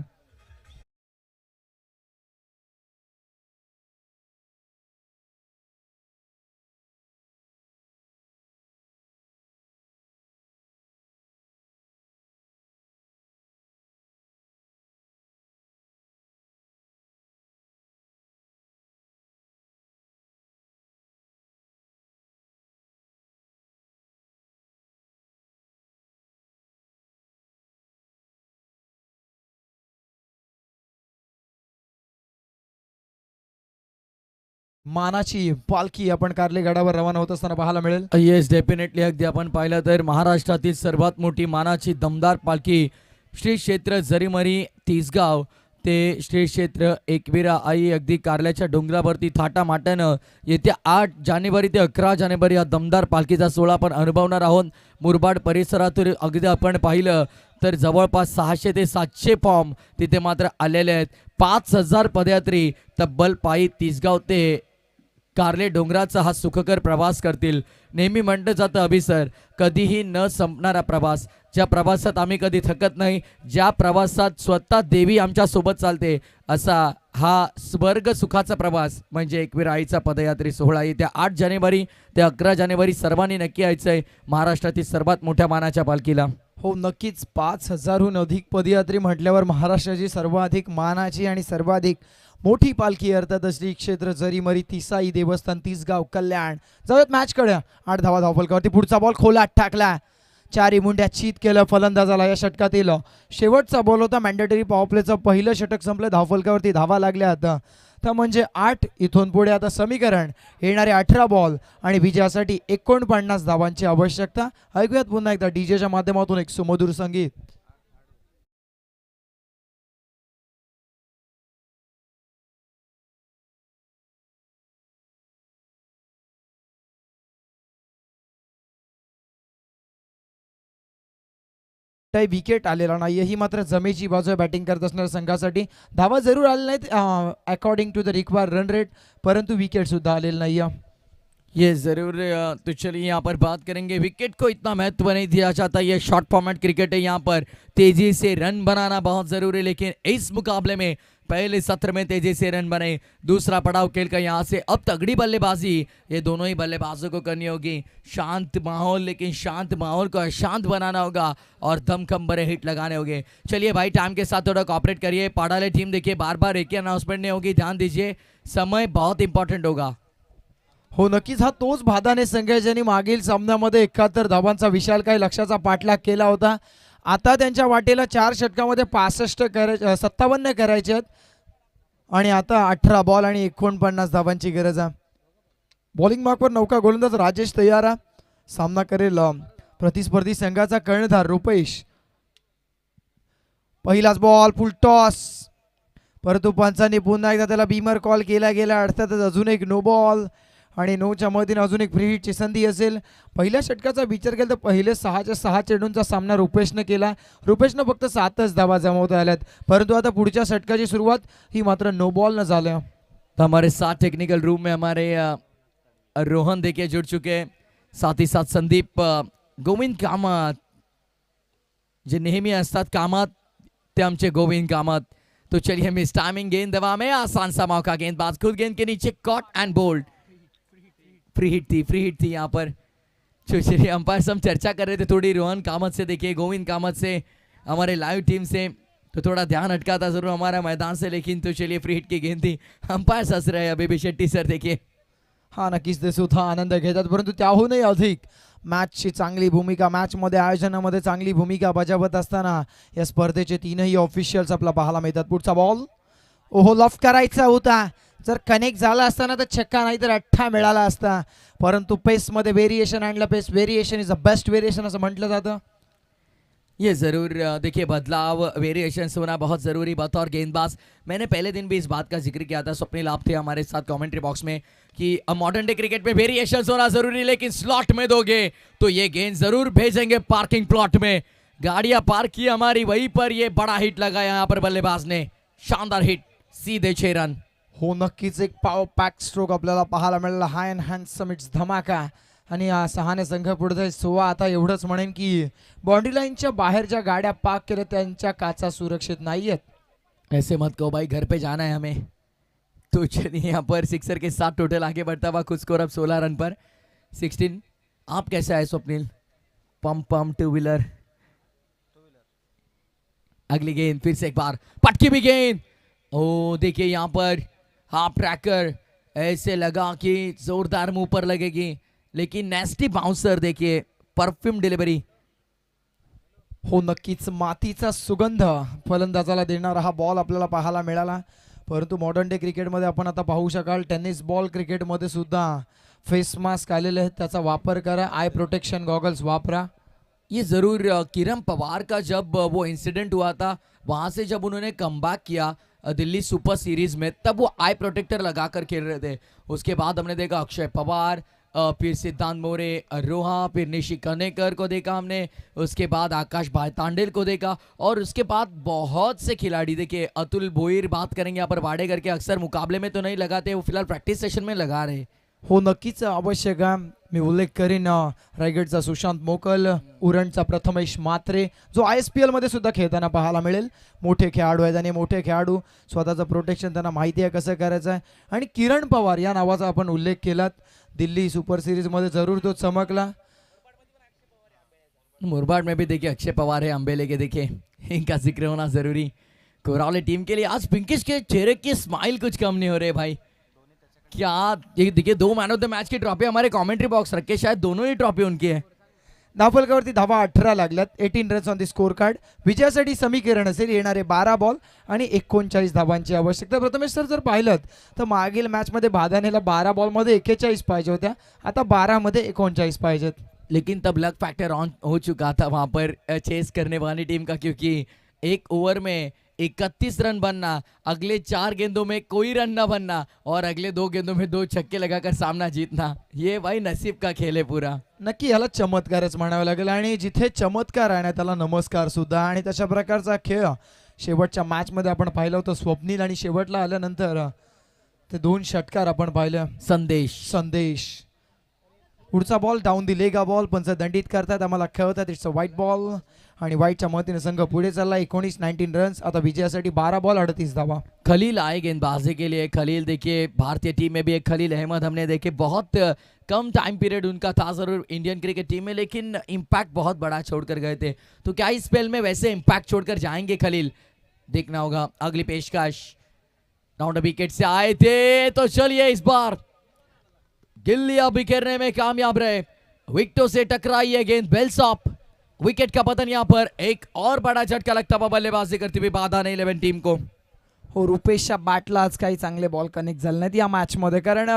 मानाची पालखी आपण कार्ले गडावर रवाना होत असताना पाहायला मिळेल. Yes definitely. अगदी आपण पाहिलं तर महाराष्ट्रातील सर्वात मोठी मानाची दमदार पालखी श्री क्षेत्र जरीमरी तिसगाव ते श्री क्षेत्र एकविरा आई अगदी कारल्याच्या डोंगरावरती थाटामाटानं येत्या 8 जानेवारी ते 11 जानेवारी हा दमदार पालखीचा सोहळा आपण अनुभवणार आहोत. मुरबाड परिसरातून अगदी आपण पाहिलं तर जवळपास 600 ते 700 फॉर्म तिथे मात्र आलेले आहेत. 5000 पदयात्री तब्बल पायी तिसगाव ते कारले डोंगराचा हा सुखकर प्रवास करतील. नेहमी म्हटलं जातं अभिसर कधीही न संपणारा प्रवास. ज्या प्रवासात आम्ही कधी थकत नाही, ज्या प्रवासात स्वतः देवी आमच्या सोबत चालते, असा हा स्वर्ग सुखाचा प्रवास म्हणजे एकविरा आईचा पदयात्री सोहळा. येत्या 8 जानेवारी ते 11 जानेवारी सर्वांनी नक्की यायचंय महाराष्ट्रातील सर्वात मोठ्या मानाच्या पालखीला. हो नक्कीच. 5000हून अधिक पदयात्री म्हटल्यावर महाराष्ट्राची सर्वाधिक मानाची आणि सर्वाधिक मोठी पालखी अर्थात श्री क्षेत्र जरीमरी तिसाई देवस्थान तिसगाव कल्याण. जाऊयात मॅच कडे. 8 धावा धावफलकावरती. पुढचा बॉल खोलात टाकला. 4 मुंड्या चीत केलं फलंदाजाला या षटकातील. शेवटचा बॉल होता मॅन्डेटरी पॉवर प्लेचं पहिलं षटक संपलं. धावफलकावरती धावा लागल्या आता तर म्हणजे 8. इथून पुढे आता समीकरण येणारे 18 बॉल आणि विजयासाठी 49 धावांची आवश्यकता. ऐकूयात पुन्हा एकदा डीजेच्या माध्यमातून एक सुमधुर संगीत. काही विकेट आलेला नाही. ही मात्र जमेची बाजू आहे बॅटिंग करत असणाऱ्या संघासाठी. धावा जरूर आले नाहीत according to the required run rate, परंतु विकेट सुद्धा आलेला नाही. ये ज़रूर. तो चलिए यहाँ पर बात करेंगे. विकेट को इतना महत्व नहीं दिया जाता. ये शॉर्ट फॉर्मेट क्रिकेट है. यहाँ पर तेजी से रन बनाना बहुत ज़रूरी है, लेकिन इस मुकाबले में पहले सत्र में तेजी से रन बने, दूसरा पड़ाव खेलकर यहाँ से अब तगड़ी बल्लेबाजी ये दोनों ही बल्लेबाजों को करनी होगी. शांत माहौल, लेकिन शांत माहौल को अशांत बनाना होगा और दमखम बड़े हिट लगाने होंगे. चलिए भाई टाइम के साथ थोड़ा कॉपरेट करिए. पाडाले टीम देखिए बार बार एक ही अनाउंसमेंट नहीं होगी, ध्यान दीजिए. समय बहुत इंपॉर्टेंट होगा. हो नक्कीच. हा तोच भादाने संघ आहे ज्यांनी मागील सामन्यामध्ये 71 धावांचा विशाल काही लक्षाचा पाठलाग केला होता. आता त्यांच्या वाटेला 4 षटकामध्ये 57 करायचे आहेत आणि आता 18 बॉल आणि 49 धावांची गरज आहे. बॉलिंग मार्कवर नौका गोलंदाज राजेश तयारा सामना करेल प्रतिस्पर्धी संघाचा कर्णधार रुपेश. पहिलाच बॉल फुल टॉस, परंतु पंचांनी पुन्हा एकदा त्याला बीमर कॉल केला गेला. अर्थातच अजून एक नो बॉल आणि 9च्या मदतीने अजून एक फ्री हिटची संधी असेल. पहिल्या षटकाचा विचार केला तर पहिले 6 चेंडूंचा सामना रुपेशनं केला. रुपेशनं फक्त 7च धावा जमवता आल्यात, परंतु आता पुढच्या षटकाची सुरुवात ही मात्र नो बॉल न झालं. तो हमारे साथ टेक्निकल रूम में हमारे रोहन देखिए जुड़ चुके हैं, साथ ही साथ संदीप, गोविंद कामत जे नेहमी असतात कामात ते आमचे गोविंद कामत. तो चलिए मिस टाइमिंग गेंद दवा में आसान सा मौका, गेंदबाज खुद गेंद के नीचे caught and bowled. Free hit थी यहाँ पर. चलिए अंपायर से हम चर्चा कर रहे थे थोड़ी रोहन कामत से, देखिए गोविंद कामत से, हमारे लाइव टीम से, तो थोड़ा ध्यान हटका था जरूर हमारा मैदान से, लेकिन तो चलिए फ्री हिट की गेंद थी. अंपायर हंस रहे हैं अभी भी शेट्टी सर देखिए. हा नक्कीच ते सुद्धा आनंद घेतात, परंतु त्याहूनही अधिक मॅचची चांगली भूमिका, मॅचमध्ये आयोजनामध्ये चांगली भूमिका बजावत असताना या स्पर्धेचे तीनही ऑफिशियल्स आपला पाहायला मिळतात. पुढचा बॉल ओहो लॉफ्ट करायचा होता, जर कनेक्ट झाला असताना तर छक्का नाही तर अठ्ठा मिळाला असता, परंतु पेसमध्ये व्हेरिएशन आणलं. Pace variation is the best variation असं म्हटलं जातं. ये ज़रूर देखिए बदलाव वेरिएशंस होना बहुत ज़रूरी बतौर गेंदबाज. मैंने पहले दिन भी इस बात का जिक्र किया था, स्वप्निल आप थे हमारे साथ कमेंट्री बॉक्स में कि मॉडर्न डे क्रिकेट में वेरिएशंस होना ज़रूरी, लेकिन स्लॉट में दोगे तो ये गेंद ज़रूर भेजेंगे पार्किंग प्लॉट में. गाड़ियाँ पार्क की हमारी, वहीं पर ये बड़ा हिट लगा यहाँ पर बल्लेबाज ने, शानदार हिट, सीधे 6 रन. हो नक्कीच एक पॉवर पॅक स्ट्रोक आपल्याला पाहायला मिळाला. हाय अँड हँडसम इट्स धमाका. आणि सहाने संघ पुढे सोवा. आता एवढंच म्हणेन की बाउंड्री लाईनच्या बाहेर ज्या गाड्या पार्क केल्या त्यांच्या काचा सुरक्षित नाही आहेत. ऐसे मत कहो भाई, घर पे जाना है हमें. तो चलिए यहाँ पर सिक्सर के साथ टोटल आगे बढ़ता हुआ खुद स्कोर अब 16 रन पर 16. आप कैसे आए स्वप्निल? पम टू व्हीलर. अगली गेंद फिर से एक बार पटकी भी गेंद. ओ देखिए यहाँ पर हाफ ट्रैकर, ऐसे लगा कि जोरदार मुंह पर लगेगी, लेकिन नेस्टी बाउंसर. देखिए परफ्यूम डिलिव्हरी. हो नक्कीच मातीचा सुगंध फलंदाजाला देणारा हा बॉल आपल्याला पाहायला मिळाला. परंतु मॉडर्न डे क्रिकेटमध्ये आपण आता पाहू शकाल टेनिस बॉल क्रिकेटमध्ये सुद्धा फेस मास्क आलेले आहेत, त्याचा वापर करा. आय प्रोटेक्शन गॉगल्स वापरा. ये ज़रूर किरण पवार का जब वो इंसिडेंट हुआ था, वहाँ से जब उन्होंने कमबैक किया दिल्ली सुपर सीरीज में, तब वो आई प्रोटेक्टर लगा कर खेल रहे थे. उसके बाद हमने देखा अक्षय पवार, फिर सिद्धांत मोरे, रोहा, फिर निशी कर्णेकर को देखा हमने, उसके बाद आकाश भाई तांडेल को देखा, और उसके बाद बहुत से खिलाड़ी. देखिए अतुल भोईर बात करेंगे यहाँ पर वाडेकर के, अक्सर मुकाबले में तो नहीं लगाते, वो फिलहाल प्रैक्टिस सेशन में लगा रहे. हो नक्कीच आवश्यक आहे. मी उल्लेख करीन रायगडचा सुशांत मोकल, उरणचा प्रथमेश मात्रे जो ISPL मध्ये सुद्धा खेळताना पाहायला मिळेल. मोठे खेळाडू आहेत आणि मोठे खेळाडू स्वतःचं प्रोटेक्शन त्यांना माहिती आहे कसं करायचं आहे. आणि किरण पवार या नावाचा आपण उल्लेख केलात, दिल्ली सुपर सिरीजमध्ये जरूर तो चमकला. मुरबाड में भी देखिए अक्षय पवार है, अंबेले के, देखिए इनका जिक्र होना जरूरी. कोरावले टीम के लिए आज पिंकिश के चेहरे की स्माइल कुछ कम नहीं हो रहे भाई. क्या ये देखिए 2 मैन ऑफ द मैच की ट्रॉफी हमारे कमेंट्री बॉक्स रखे, शायद दोनों ही ट्रॉफी उनकी है. धावफलकावरती धावा 18 लागल्यात. 18 runs on the score card. विजयासाठी समीकरण असेल येणारे 12 बॉल आणि 39 धावांची आवश्यकता. प्रथमेश सर जर पाहिलं तर मागील मॅचमध्ये बादानेला 12 बॉलमध्ये 41 पाहिजे होत्या, आता 12 मध्ये 39 पाहिजेत. लेकिन तब लक फैक्टर ऑन हो चुका था वहां पर चेस करने वाली टीम का, क्योंकि एक ओवर में 31 रन बनना, अगले 4 गेंदों में कोई रन ना बनना, और अगले 2 गेंदों में 2 छक्के लगाकर सामना जीतना, ये भाई नसीब का खेल है पूरा. नक्की याला चमत्कारच म्हणावं लागेल. आणि जिथे चमत्कार आहे ना त्याला नमस्कार सुद्धा. आणि तशा प्रकारचा खेळ शेवटच्या मॅचमध्ये आपण पाहिलं होतं. स्वप्नील आणि शेवटला आल्यानंतर ते 2 षटकार आपण पाहिलं. संदेश पुढचा ball down the leg, ball पंच दंडित करतात, आम्हाला खेळतात. इट्स अ व्हाईट बॉल आणि व्हाईटच्या मदतीने संघ पुढे चालला. 19 रन्स. आता विजयासाठी 12 बॉल 38 धावा. खलील आए गेंदबाजी के लिए. खलील देखिए भारतीय टीम में भी एक खलील अहमद हमने देखे, बहुत कम टाइम पीरियड उनका था जरूर इंडियन क्रिकेट टीम में, लेकिन इम्पैक्ट बहुत बड़ा छोड़कर गए थे. तो क्या इस स्पेल में वैसे इम्पैक्ट छोड़कर जाएंगे खलील, देखना होगा. अगली पेशकश राउंड विकेट से आए थे, तो चलिए इस बार गिल्लियां बिखेरने में कामयाब रहे. विकेटों से टकराई है गेंद, बेल्सॉप. विकेट का पतन यहाँ पर. एक और बड़ा झटका लगता हुआ बल्लेबाजी करती हुई बाधा ने 11 टीम को. हो रुपेशच्या बॅटला आज काही चांगले बॉल कनेक्ट झाले नाहीत या मॅचमध्ये, कारण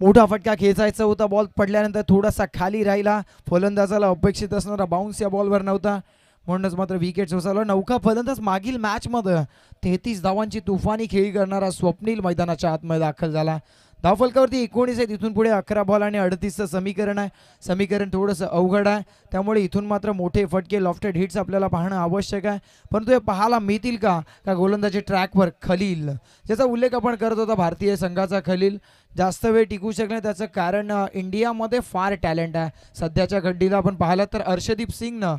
मोठा फटका खेचायचा होता. बॉल पडल्यानंतर थोडासा खाली राहिला. फलंदाजाला अपेक्षित असणारा बाउन्स या बॉलवर नव्हता, म्हणूनच मात्र विकेट सोसावला. नौका फलंदाज मागील मॅचमध्ये 33 धावांची तुफानी खेळी करणारा स्वप्नील मैदानाच्या आतमध्ये दाखल झाला. धावफलकावरती 19 आहे, तिथून पुढे 11 बॉल आणि 38चं समीकरण आहे. समीकरण थोडंसं अवघड आहे, त्यामुळे इथून मात्र मोठे फटके लॉफ्टेड हिट्स आपल्याला पाहणं आवश्यक आहे. परंतु हे पाहायला मिळतील का गोलंदाजी ट्रॅकवर खलील, ज्याचा उल्लेख आपण करत होता, भारतीय संघाचा खलील जास्त वेळ टिकू शकले. त्याचं कारण इंडियामध्ये फार टॅलेंट आहे. सध्याच्या घड्डीला आपण पाहिलं तर अर्शदीप सिंगनं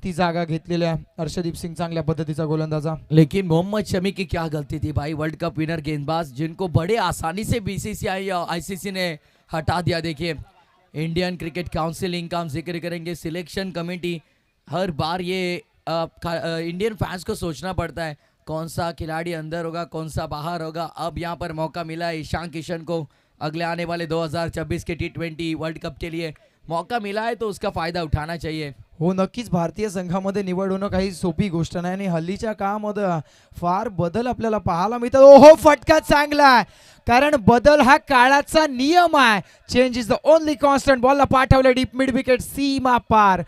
ती जागा घेतलेली आहे. अर्शदीप सिंग चांगल्या पद्धतीचा गोलंदाजा. लेकिन मोहम्मद शमी की क्या गलती थी भाई, वर्ल्ड कप विनर गेंदबाज जिनको बड़े आसानी से BCCI या ICC ने हटा दिया. देखिए इंडियन क्रिकेट काउंसिल का हम जिक्र करेंगे, सिलेक्शन कमेटी, हर बार ये इंडियन फैंस को सोचना पड़ता है कौन सा खिलाड़ी अंदर होगा कौन सा बाहर होगा. अब यहाँ पर मौका मिला है ईशान किशन को अगले आने वाले 2026 के T20 वर्ल्ड कप के लिए. मौका मिला है तो उसका फायदा उठाना चाहिए. हो नक्कीच भारतीय संघामध्ये निवड होणं काही सोपी गोष्ट नाही आणि हल्लीच्या काळामध्ये फार बदल आपल्याला पाहायला मिळतात. ओहो फटका चांगला आहे कारण बदल हा काळाचा नियम आहे. Change is the only constant. बॉलला पाठवलं डीप मिड विकेट सीमा पार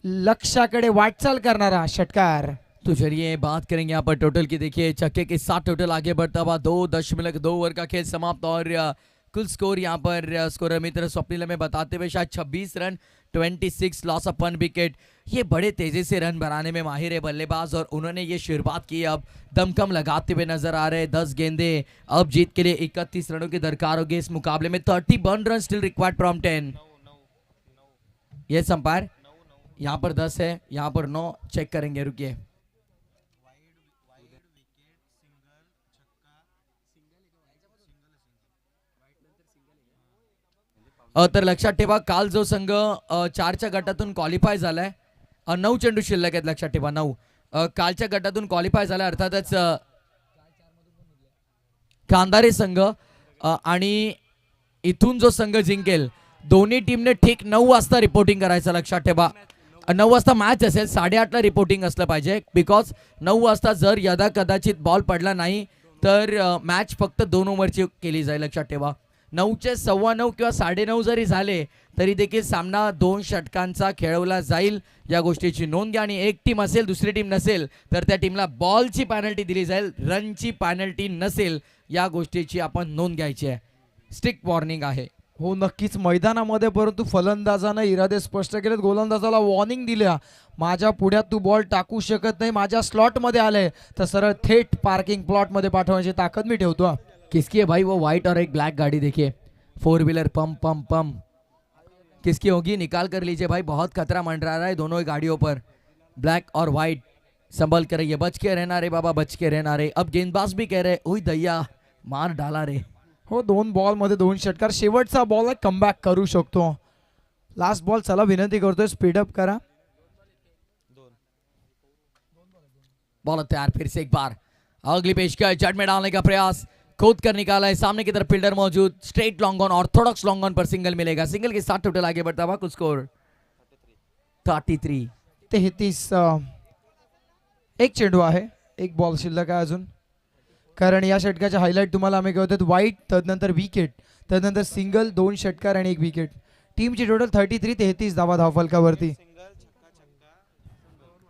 लक्ष्याकडे वाटचाल करणारा षटकार. तो चलिए बात करेंगे यहाँ पर टोटल की. देखिए छक्के के साथ टोटल आगे बढ़ता हुआ 2.2 ओवर का खेल समाप्त और कुल स्कोर यहाँ पर स्कोरर मित्र स्वप्निल में बताते हुए शायद 26 रन 26 लॉस ऑफ 1 विकेट. ये बड़े तेजी से रन बनाने में माहिर है बल्लेबाज और उन्होंने ये शुरुआत की. अब दमखम लगाते हुए नजर आ रहे. 10 गेंदे अब जीत के लिए 31 रनों की दरकार होगी इस मुकाबले में. 31 run still required from 10. Yes umpire, यहाँ पर 10 है, यहाँ पर 9 चेक करेंगे. रुकिए. तर लक्षात ठेवा काल जो संघ 4च्या गटातून क्वालिफाय झालाय 9 चेंडू शिल्लक आहेत. लक्षात ठेवा 9 कालच्या गटातून क्वालिफाय झाला. अर्थातच कांदारे संघ आणि इथून जो संघ जिंकेल दोन्ही टीमने ठीक 9 वाजता रिपोर्टिंग करायचं. लक्षात ठेवा 9 वाजता मॅच असेल 8:30ला रिपोर्टिंग असलं पाहिजे. बिकॉज 9 वाजता जर यदा कदाचित बॉल पडला नाही तर मॅच फक्त 2 ओव्हरची केली जाईल. लक्षात ठेवा 9चे 9:15 किंवा 9:30 जरी झाले तरी देखील सामना 2 षटकांचा खेळवला जाईल. या गोष्टीची नोंद घ्या. आणि एक टीम असेल दुसरी टीम नसेल तर त्या टीमला बॉलची पॅनल्टी दिली जाईल. रनची पॅनल्टी नसेल या गोष्टीची आपण नोंद घ्यायची आहे. स्ट्रिक्ट वॉर्निंग आहे. हो नक्कीच मैदानामध्ये. परंतु फलंदाजानं इरादे स्पष्ट केलेत. गोलंदाजाला वॉर्निंग दिल्या माझ्या पुढ्यात तू बॉल टाकू शकत नाही. माझ्या स्लॉटमध्ये आले तर सरळ थेट पार्किंग प्लॉटमध्ये पाठवण्याची ताकद मी ठेवतो. किसकी है भाई वो व्हाइट और एक ब्लैक गाड़ी. देखिए 4 व्हीलर पम पम पम किसकी होगी निकाल कर लीजिए भाई. बहुत खतरा मंडरा रहा है दोनों ही गाड़ियों पर. ब्लैक और व्हाइट संभल कर रहिए. बच के रहना रे बाबा बच के रहना रे. अब गेंदबाज भी कह रहे ओई दैया मार डाला रे. हो 2 बॉलमध्ये 2 षटकार. शेवटचा बॉल आहे कमबॅक करू शकतो. Last ball. चला विनंती करतोय स्पीडअप करा. बॉल तैयार फिर से एक बार. अगली पेशकश जड़ में डालने का प्रयास खोद कर निकाला है. सामने की तरफ फील्डर मौजूद. Straight long on Orthodox long on per single मिलेगा. सिंगल के साथ टोटल आगे बढ़ता हुआ कुल स्कोर 33. 33. एक चेंडू आहे. एक बॉल शिल्लक आहे अजून. कारण या षटकाचे हायलाइट तुम्हाला आम्ही कळवतो. वाईट तदनंतर विकेट तदनंतर सिंगल 2 षटकार आणि 1 विकेट. टीमची टोटल 33. 33 धावा धावफलकावरती.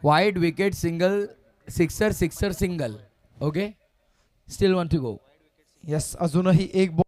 Wide wicket single sixer sixer single. Okay still 1 to go. Yes अजूनही एक बॉल.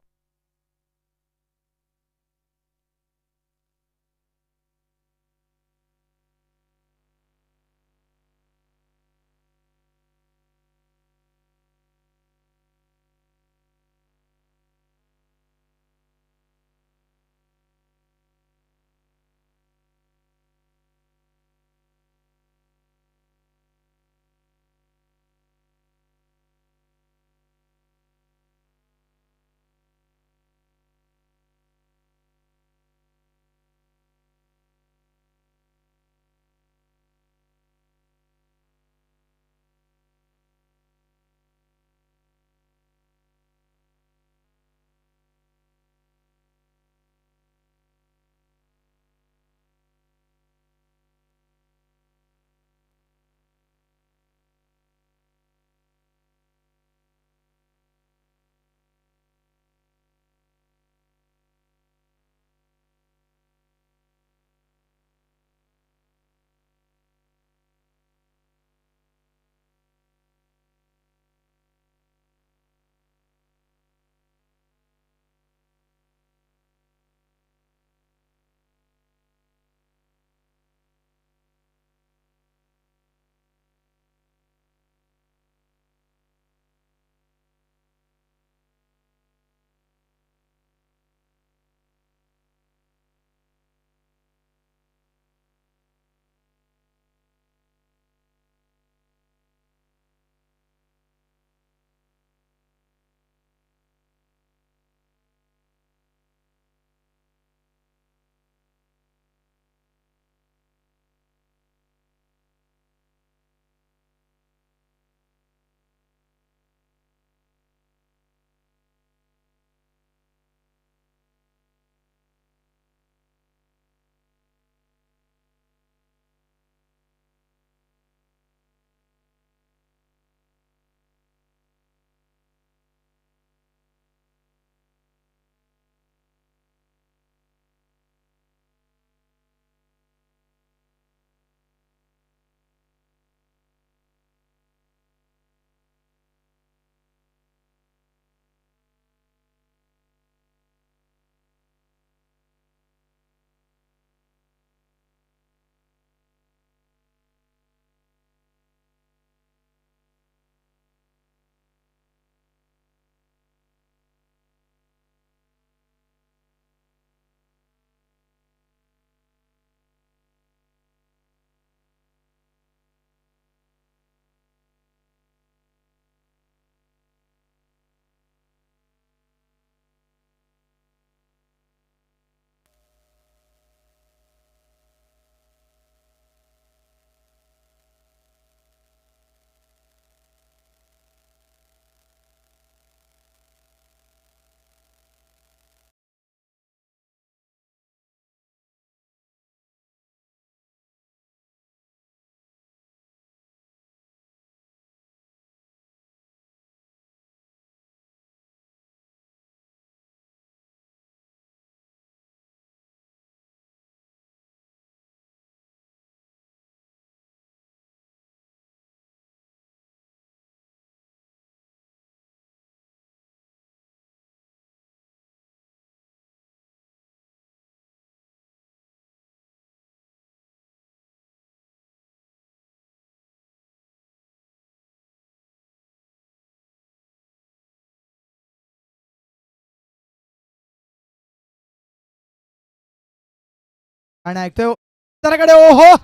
आणि ऐकतोय उत्तराकडे ओहो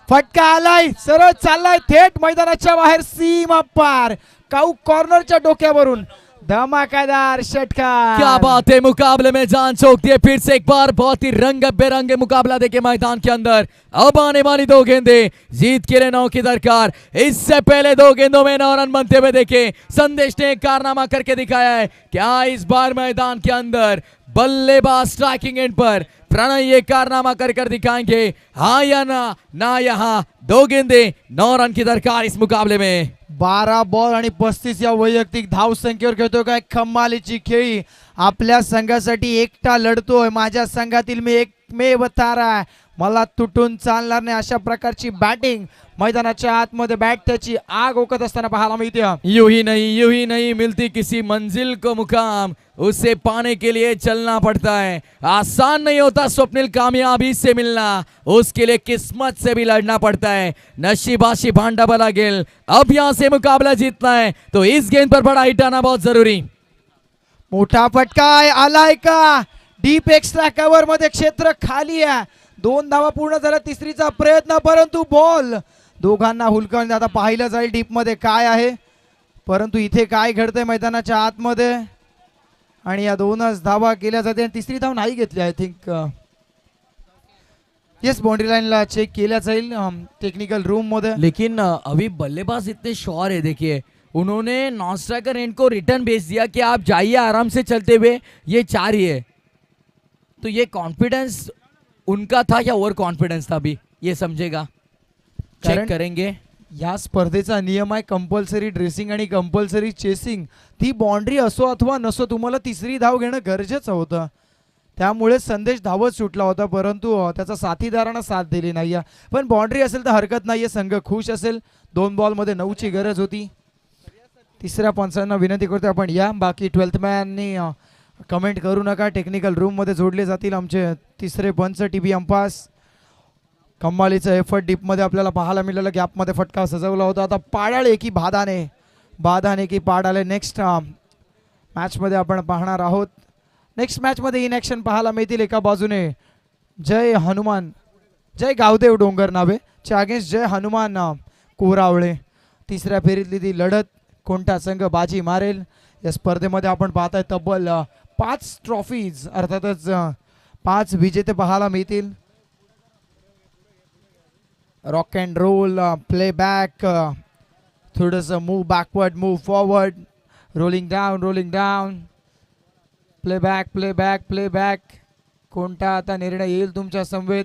फटका आलाय सरळ चाललाय थेट मैदानाच्या बाहेर सीमा पार काऊ कॉर्नरच्या डोक्यावरून धमाकेदार षटकार. क्या बात है, मुकाबले में जान चौंक दिए फिर से एक बार. बहुत ही रंग बेरंगे मुकाबला देखे मैदान के अंदर. अब आने वाली 2 गेंदें जीत के लिए 9 की दरकार. इससे पहले 2 गेंदों में 9 रन बनते हुए देखे संदेश ने एक कारनामा करके दिखाया है. क्या इस बार मैदान के अंदर बल्लेबाज स्ट्राइकिंग एंड पर प्रणय ये कारनामा कर दिखाएंगे, हाँ या ना यहाँ 2 गेंदे 9 रन की दरकार इस मुकाबले में. 12 बॉल आणि 35 या वैयक्तिक धाव संख्येवर खेळतोय काय कमालीची खेळी. आपल्या संघासाठी एकटा लढतोय. माझ्या संघातील मी एकमेव तारा आहे. मला तुटून चालणार नाही अशा प्रकारची बॅटिंग मैदानाच्या आतमध्ये बॅट त्याची आग ओकत असताना पाहायला मिळते. यूं ही नहीं मिलती किसी मंजिल को मुकाम, उसे पाने के लिए चलना पड़ता है. आसान नहीं होता स्वप्निल कामयाबी से मिलना, उसके लिए किस्मत से भी लड़ना पड़ता है. नशीबाशी भांडावं लागेल. अब यहाँ से मुकाबला जीतना है तो इस गेंद पर बड़ा हिट आना बहुत जरूरी. मोठा फटका आलाय का डीप एक्स्ट्रा कव्हर मध्ये क्षेत्र खाली आहे. 2 धावा पूर्ण झाल्या. तिसरीचा प्रयत्न परंतु बॉल दोघांना हुलकावून आता पाहिलं जाईल डीप मध्ये काय आहे. परंतु इथे काय घडतंय मैदानाच्या आतमध्ये आणि या 2च धावा केल्या जाते. तिसरी धाव नाही घेतली आय थिंक. येस बाउंड्री लाईनला चेक केल्या जाईल टेक्निकल रूम मध्ये. लेकिन अभी बल्लेबाज इतने श्योर है. देखिए उन्होंने नॉन स्ट्राइकर एंड को रिटर्न भेज दिया कि आप जाइए आराम से चलते हुए, ये 4 ही है. तो ये कॉन्फिडेंस उनका था या ओवर कॉन्फिडेंस था अभी ये समझेगा, चेक कारण- करेंगे. या स्पर्धेचा नियम आहे कंपल्सरी ड्रेसिंग आणि कंपल्सरी चेसिंग. ती बाउंड्री असो अथवा नसो तुम्हाला तिसरी धाव घेणं गरजेचं होतं. त्यामुळे संदेश धावत सुटला होता परंतु त्याचा साथीदारांना साथ दिली नाही. पण बाउंड्री असेल तर हरकत नाहीये. संघ खुश असेल. 2 बॉलमध्ये 9ची गरज होती. तिसऱ्या पंचांना विनंती करतो आपण या बाकी 12th मॅननी कमेंट करू नका. टेक्निकल रूममध्ये जोडले जातील आमचे तिसरे पंच टीबी अंपास. कमालीचा एफर्ट डीपमध्ये आपल्याला पाहायला मिळालं. गॅपमध्ये फटका सजवला होता. आता पाडाळे की बाधाने की पाडाळे नेक्स्ट मॅचमध्ये आपण पाहणार आहोत. नेक्स्ट मॅचमध्ये इन ॲक्शन पाहायला मिळतील. एका बाजूने जय हनुमान जय गावदेव डोंगर नावे च्या अगेन्स्ट जय हनुमान कोरावळे. तिसऱ्या फेरीतली ती लढत कोणता संघ बाजी मारेल या स्पर्धेमध्ये आपण पाहताय तब्बल 5 ट्रॉफीज अर्थातच 5 विजेते पाहायला मिळतील. Rock and roll play back थोडंसं move backward move forward rolling down play back कोणता आता निर्णय येईल तुमच्या समवेत.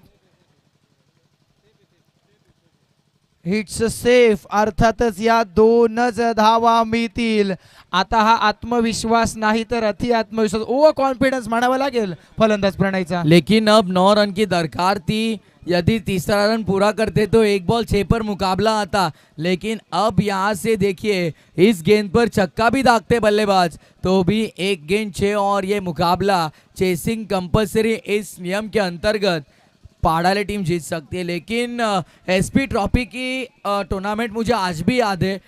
हिट्स सेफ अर्थातच या 2च धावा मिळतील. आता हा आत्मविश्वास नाही तर अति आत्मविश्वास ओव्हर कॉन्फिडन्स म्हणावा लागेल फलंदाज प्रणयचा. लेकिन अब 9 रन की दरकार थी. यदि तीसरा रन पूरा करते तो 1 बॉल 6 पर मुकाबला आता. लेकिन अब यहाँ से देखिए इस गेंद पर छक्का भी दागते बल्लेबाज तो भी 1 गेंद 6 और ये मुकाबला चेसिंग कंपल्सरी इस नियम के अंतर्गत पाड़ाले टीम जीत सकती है. लेकिन एसपी ट्रॉफी की टूर्नामेंट मुझे आज भी याद है.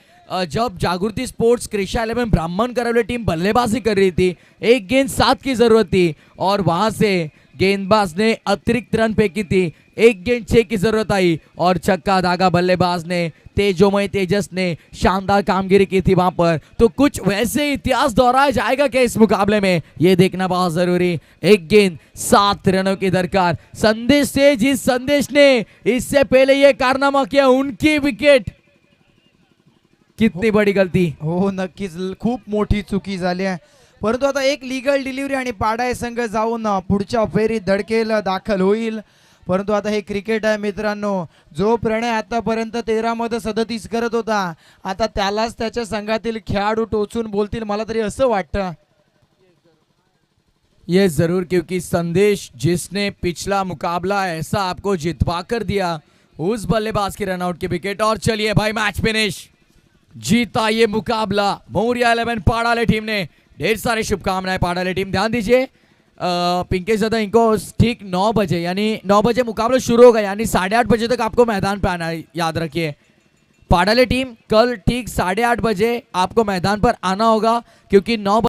जब जागृति स्पोर्ट्स कृषा 11 ब्राह्मण करवले टीम बल्लेबाजी कर रही थी. 1 गेंद 7 की जरूरत थी और वहां से गेंदबाज ने अतिरिक्त रन फेंकी थी. 1 गेंद 6 की जरूरत आई और छक्का दागा बल्लेबाज ने. तेजोमय तेजस ने शानदार कामगिरी की थी वहां पर. तो कुछ वैसे इतिहास दोहराया जाएगा क्या इस मुकाबले में, ये देखना बहुत जरूरी. 1 गेंद 7 रनों की दरकार. संदेश से जिस संदेश ने इससे पहले ये कारनामा किया उनकी विकेट. कितनी बड़ी गलती. हो नक्कीच खूप मोठी चुकी झाली आहे. परंतु आता एक लीगल डिलिव्हरी आणि पाडाय संघ जाऊन पुढच्या फेरीत धडकेल दाखल होईल. परंतु आता हे क्रिकेट आहे मित्रांनो. जो प्रणय आतापर्यंत 13 मध्ये 37 करत होता आता त्यालाच त्याच्या संघातील खेळाडू टोचून बोलतील मला तरी असं वाटतं. ये जरूर, क्योंकि संदेश जिसने पिछला मुकाबला ऐसा आपको जितवा कर दिया उस बल्लेबाज की रनआउट की विकेट. और चलिए भाई मैच फिनिश. जीता ये मुकाबला मौर्या 11 पाड़ाले टीम ने. ढेर सारी शुभकामनाएं पाड़ाले टीम. ध्यान दीजिए पिंकेश दादा इनको ठीक 9 बजे यानी 9 बजे मुकाबला शुरू होगा यानी 8:30 बजे तक आपको मैदान पे आना है. याद रखिए पाड़ाले टीम कल ठीक 8:30 बजे आपको मैदान पर आना होगा क्योंकि 9